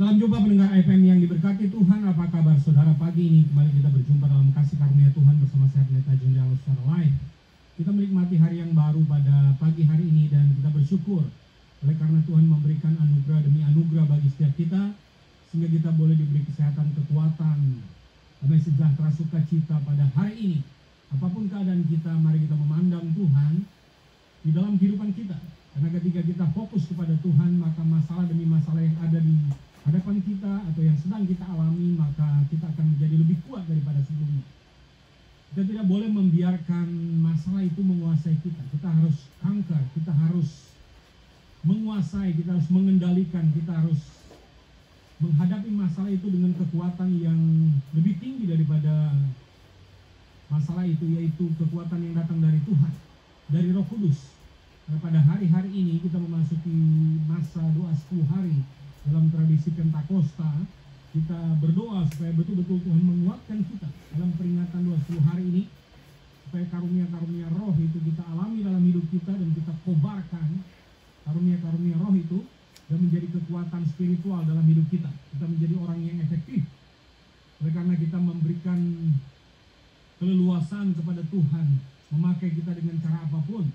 Salam jumpa pendengar FM yang diberkati Tuhan. Apa kabar saudara pagi ini? Kembali kita berjumpa dalam kasih karunia Tuhan bersama saya Pendeta Junjalo secara live. Kita menikmati hari yang baru pada pagi hari ini dan kita bersyukur oleh karena Tuhan memberikan anugerah demi anugerah bagi setiap kita, sehingga kita boleh diberi kesehatan, kekuatan, damai sejahtera, sukacita pada hari ini. Apapun keadaan kita, mari kita memandang Tuhan di dalam kehidupan kita. Karena ketika kita fokus kepada Tuhan, maka masalah demi masalah yang ada di hadapan kita atau yang sedang kita alami, maka kita akan menjadi lebih kuat daripada sebelumnya. Kita tidak boleh membiarkan masalah itu menguasai kita. Kita harus conquer, kita harus menguasai, kita harus mengendalikan, kita harus menghadapi masalah itu dengan kekuatan yang lebih tinggi daripada masalah itu, yaitu kekuatan yang datang dari Tuhan, dari Roh Kudus. Karena pada hari-hari ini kita memasuki masa doa 10 hari dalam tradisi Pentakosta. Kita berdoa supaya betul-betul Tuhan menguatkan kita dalam peringatan doa 10 hari ini, supaya karunia-karunia roh itu kita alami dalam hidup kita dan kita kobarkan karunia-karunia roh itu dan menjadi kekuatan spiritual dalam hidup kita. Kita menjadi orang yang efektif oleh karena kita memberikan keleluasan kepada Tuhan memakai kita dengan cara apapun.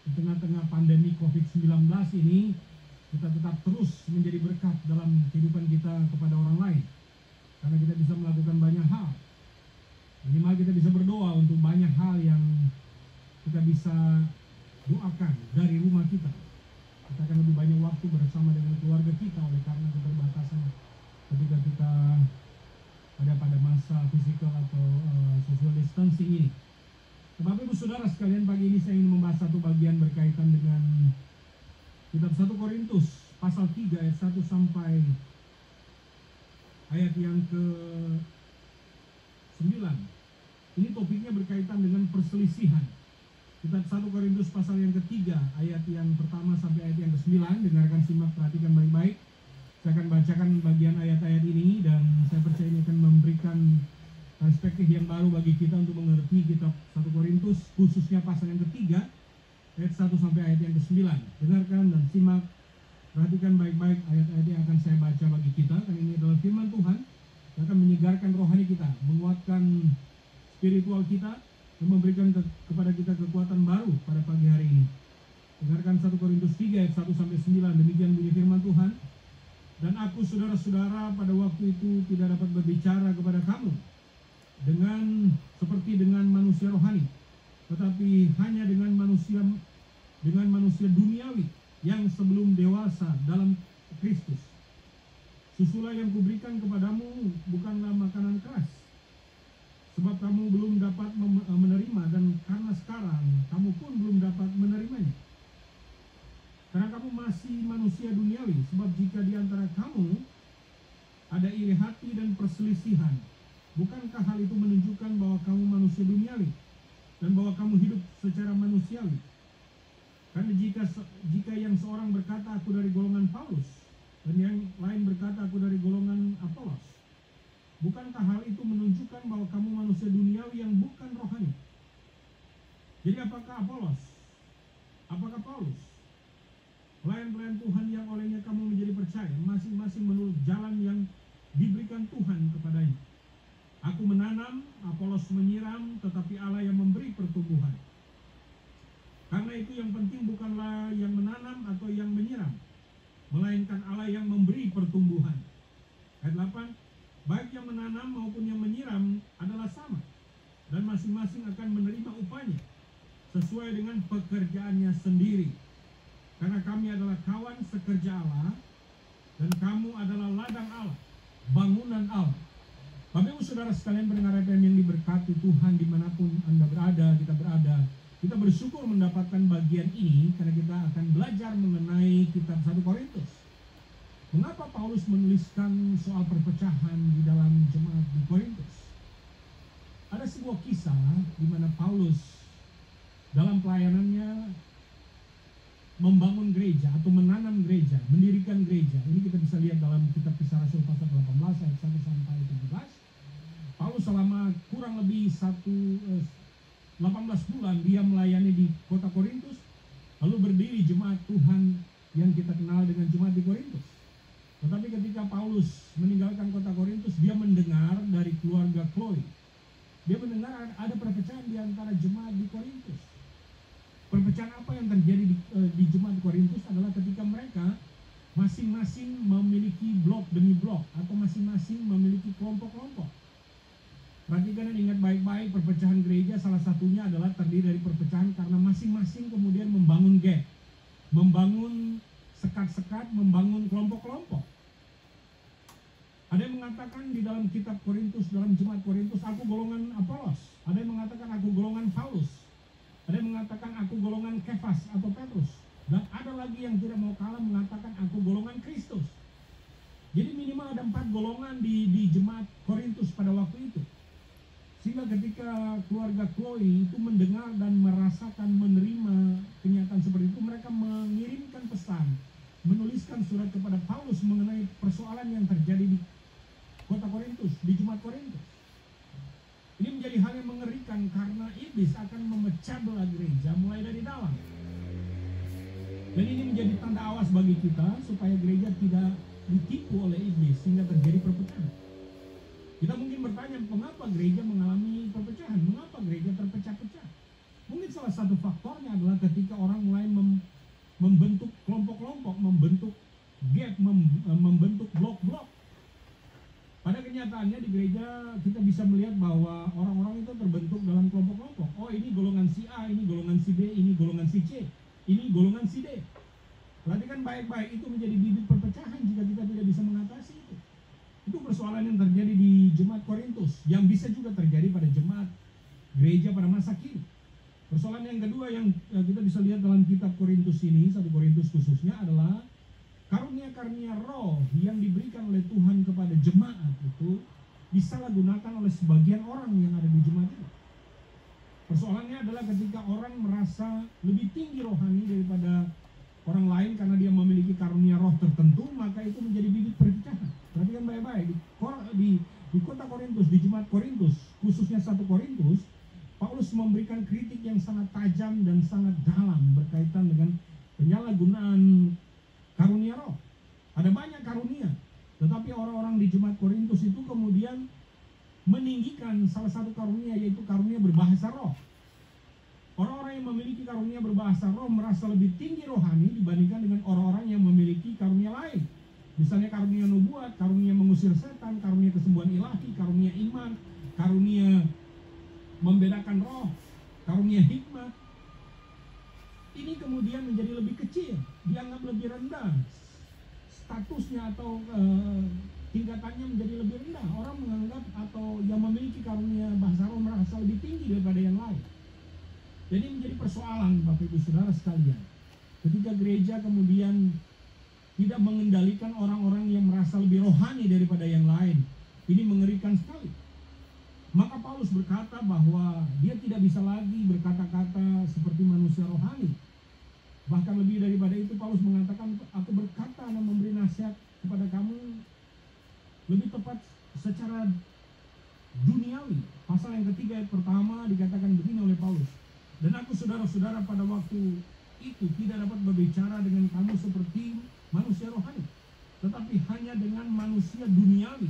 Di tengah-tengah pandemi COVID-19 ini, kita tetap terus menjadi berkat dalam kehidupan kita kepada orang lain. Karena kita bisa melakukan banyak hal. Minimal kita bisa berdoa untuk banyak hal yang kita bisa doakan dari rumah kita. Kita akan lebih banyak waktu bersama dengan keluarga kita oleh karena keterbatasan ketika kita ada pada masa physical atau social distancing ini. Bapak Ibu Saudara sekalian, pagi ini saya ingin membahas satu bagian berkaitan dengan kitab 1 Korintus pasal 3 ayat 1 sampai ayat yang ke-9. Ini topiknya berkaitan dengan perselisihan. Kitab 1 Korintus pasal yang ketiga, ayat yang pertama sampai ayat yang ke-9. Dengarkan, simak, perhatikan baik-baik. Saya akan bacakan bagian ayat-ayat ini dan saya percaya ini akan memberikan perspektif yang baru bagi kita untuk mengerti kitab 1 Korintus, khususnya pasal yang ketiga, ayat 1 sampai ayat yang ke-9. Dengarkan dan simak, perhatikan baik-baik ayat-ayat yang akan saya baca bagi kita. Karena ini adalah firman Tuhan yang akan menyegarkan rohani kita, menguatkan spiritual kita, dan memberikan kepada kita kekuatan baru pada pagi hari ini. Dengarkan 1 Korintus 3 ayat 1 sampai 9. Demikian bunyi firman Tuhan. Dan aku, saudara-saudara, pada waktu itu tidak dapat berbicara kepada kamu seperti dengan manusia rohani, tetapi hanya dengan manusia duniawi yang sebelum dewasa dalam Kristus. Susulah yang kuberikan kepadamu bukanlah makanan keras, sebab kamu belum dapat menerima, dan karena sekarang kamu pun belum dapat menerimanya. Karena kamu masih manusia duniawi, sebab jika di antara kamu ada iri hati dan perselisihan, bukankah hal itu menunjukkan bahwa kamu manusia duniawi dan bahwa kamu hidup secara manusiawi? Karena jika yang seorang berkata aku dari golongan Paulus dan yang lain berkata aku dari golongan Apolos, bukankah hal itu menunjukkan bahwa kamu manusia duniawi yang bukan rohani? Jadi apakah Apolos? Apakah Paulus? Pelayan-pelayan Tuhan yang olehnya kamu menjadi percaya, masing-masing menurut jalan yang diberikan Tuhan kepadanya. Aku menanam, Apolos menyiram, tetapi Allah yang memberi pertumbuhan. Karena itu yang penting bukanlah yang menanam atau yang menyiram, melainkan Allah yang memberi pertumbuhan. Ayat 8, baik yang menanam maupun yang menyiram adalah sama, dan masing-masing akan menerima upahnya sesuai dengan pekerjaannya sendiri. Karena kami adalah kawan sekerja Allah, dan kamu adalah ladang Allah, bangunan Allah. Bapak Ibu Saudara sekalian pendengar FM yang diberkati Tuhan, dimanapun Anda berada, kita bersyukur mendapatkan bagian ini karena kita akan belajar mengenai kitab 1 Korintus. Mengapa Paulus menuliskan soal perpecahan di dalam jemaat di Korintus? Ada sebuah kisah di mana Paulus dalam pelayanannya membangun gereja atau menanam gereja, mendirikan gereja. Ini kita bisa lihat dalam kitab Kisah Rasul pasal 18 ayat 1 sampai 17. Paulus selama kurang lebih 18 bulan dia melayani di kota Korintus, lalu berdiri jemaat Tuhan yang kita kenal dengan jemaat di Korintus. Tetapi ketika Paulus Paulus meninggalkan kota Korintus, dia mendengar dari keluarga Chloe. Dia mendengar ada perpecahan di antara jemaat di Korintus. Perpecahan apa yang terjadi di jemaat Korintus adalah ketika mereka masing-masing memiliki blok demi blok, atau masing-masing memiliki kelompok-kelompok. Perhatikan dan ingat baik-baik, perpecahan gereja salah satunya adalah terdiri dari perpecahan karena masing-masing kemudian membangun gap, membangun sekat-sekat, membangun kelompok-kelompok. Ada yang mengatakan di dalam kitab Korintus, dalam jemaat Korintus, aku golongan Apolos. Ada yang mengatakan aku golongan Paulus. Ada yang mengatakan aku golongan Kefas atau Petrus. Dan ada lagi yang tidak mau kalah mengatakan aku golongan Kristus. Jadi minimal ada 4 golongan di jemaat Korintus pada waktu itu. Sehingga ketika keluarga Chloe itu mendengar dan merasakan, menerima kenyataan seperti itu, mereka mengirimkan pesan, menuliskan surat kepada Paulus mengenai persoalan yang terjadi di kota Korintus, di jemaat Korintus. Ini menjadi hal yang mengerikan karena iblis akan memecah belah gereja mulai dari dalam. Dan ini menjadi tanda awas bagi kita supaya gereja tidak ditipu oleh iblis sehingga terjadi perpecahan. Kita mungkin bertanya, mengapa gereja mengalami perpecahan? Mengapa gereja terpecah-pecah? Mungkin salah satu faktornya adalah ketika orang mulai membentuk kelompok-kelompok, membentuk gap, membentuk blok-blok. Pada kenyataannya di gereja kita bisa melihat bahwa orang-orang itu terbentuk dalam kelompok-kelompok. Oh, ini golongan si A, ini golongan si B, ini golongan si C, ini golongan si D. Perhatikan baik-baik, itu menjadi bibit perpecahan jika kita tidak bisa mengatasi itu. Itu persoalan yang terjadi di jemaat Korintus, yang bisa juga terjadi pada jemaat gereja pada masa kini. Persoalan yang kedua yang kita bisa lihat dalam kitab Korintus ini, 1 Korintus khususnya, adalah karunia-karunia roh yang diberikan oleh Tuhan kepada jemaat itu disalahgunakan oleh sebagian orang yang ada di jemaat itu. Persoalannya adalah ketika orang merasa lebih tinggi rohani daripada orang lain karena dia memiliki karunia roh tertentu, maka itu menjadi bibit perpecahan. Perhatikan baik-baik, di kota Korintus, di jemaat Korintus, khususnya 1 Korintus, Paulus memberikan kritik yang sangat tajam dan sangat dalam berkaitan dengan penyalahgunaan karunia roh. Ada banyak karunia, tetapi orang-orang di jemaat Korintus itu kemudian meninggikan salah satu karunia, yaitu karunia berbahasa roh. Orang-orang yang memiliki karunia berbahasa roh merasa lebih tinggi rohani dibandingkan dengan orang-orang yang memiliki karunia lain. Misalnya karunia nubuat, karunia mengusir setan, karunia kesembuhan ilahi, karunia iman, karunia membedakan roh, karunia hikmat. Ini kemudian menjadi lebih kecil, dianggap lebih rendah. Statusnya atau tingkatannya menjadi lebih rendah. Orang menganggap atau yang memiliki karunia bahasa roh merasa lebih tinggi daripada yang lain. Jadi menjadi persoalan Bapak Ibu Saudara sekalian. Ketika gereja kemudian tidak mengendalikan orang-orang yang merasa lebih rohani daripada yang lain, ini mengerikan sekali. Maka Paulus berkata bahwa dia tidak bisa lagi berkata-kata seperti manusia rohani. Bahkan lebih daripada itu, Paulus mengatakan, aku berkata dan memberi nasihat kepada kamu lebih tepat secara duniawi. Pasal yang ketiga ayat pertama dikatakan begini oleh Paulus, dan aku saudara-saudara pada waktu itu tidak dapat berbicara dengan kamu seperti manusia rohani, tetapi hanya dengan manusia duniawi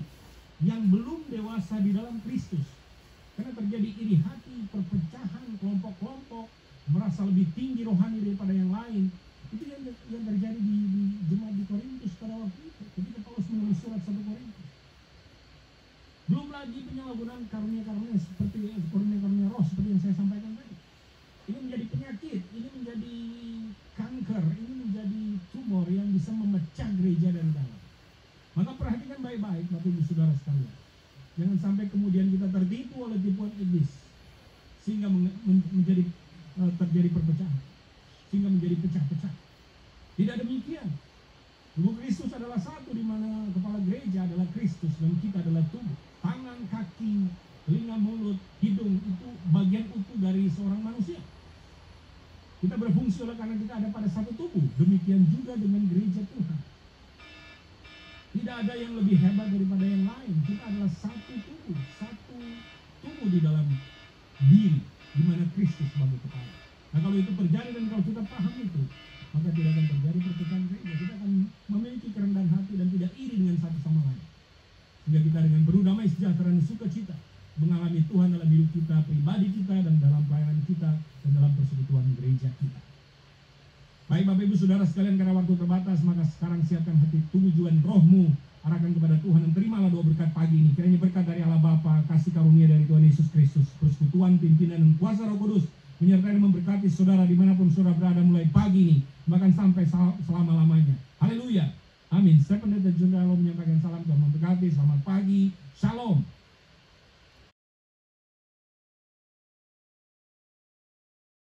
yang belum dewasa di dalam Kristus. Karena terjadi iri hati, perpecahan, kelompok-kelompok, merasa lebih tinggi rohani daripada yang lain. Itu yang terjadi di jemaat di Korintus pada waktu itu, ketika Paulus menulis surat 1 Korintus. Belum lagi penyalahgunaan karunia-karunia seperti karunia-karunia roh seperti yang saya sampaikan tadi. Ini menjadi penyakit, ini menjadi kanker, ini menjadi tumor yang bisa memecah gereja dari dalam. Maka perhatikan baik-baik Bapak Ibu Saudara sekalian. Jangan sampai kemudian kita tertipu oleh tipuan iblis sehingga terjadi perpecahan, sehingga menjadi pecah-pecah. Tidak demikian. Tubuh Kristus adalah satu, di mana kepala gereja adalah Kristus dan kita adalah tubuh. Tangan, kaki, telinga, mulut, hidung itu bagian utuh dari seorang manusia. Kita berfungsi oleh karena kita ada pada satu tubuh. Demikian juga dengan gereja Tuhan. Tidak ada yang lebih hebat daripada yang lain. Kita adalah satu tubuh di dalam diri, di mana Kristus sebagai kepala. Nah, kalau itu terjadi dan kalau kita paham itu, maka tidak akan terjadi perpecahan gereja. Kita akan memiliki kerendahan hati dan tidak iri dengan satu sama lain. kita dan dalam pelayanan kita dan dalam persekutuan gereja kita. Baik Bapak Ibu Saudara sekalian, karena waktu terbatas, maka sekarang siapkan hati, tujuan rohmu, arahkan kepada Tuhan, dan terimalah doa berkat pagi ini. Kiranya berkat dari Allah Bapa, kasih karunia dari Tuhan Yesus Kristus, persekutuan, pimpinan, dan kuasa Roh Kudus menyertai dan memberkati saudara dimanapun saudara berada mulai pagi ini, bahkan sampai selama-lamanya. Haleluya. Amin. Saya Pendeta Jun Dalo menyampaikan salam, Tuhan memberkati, selamat pagi.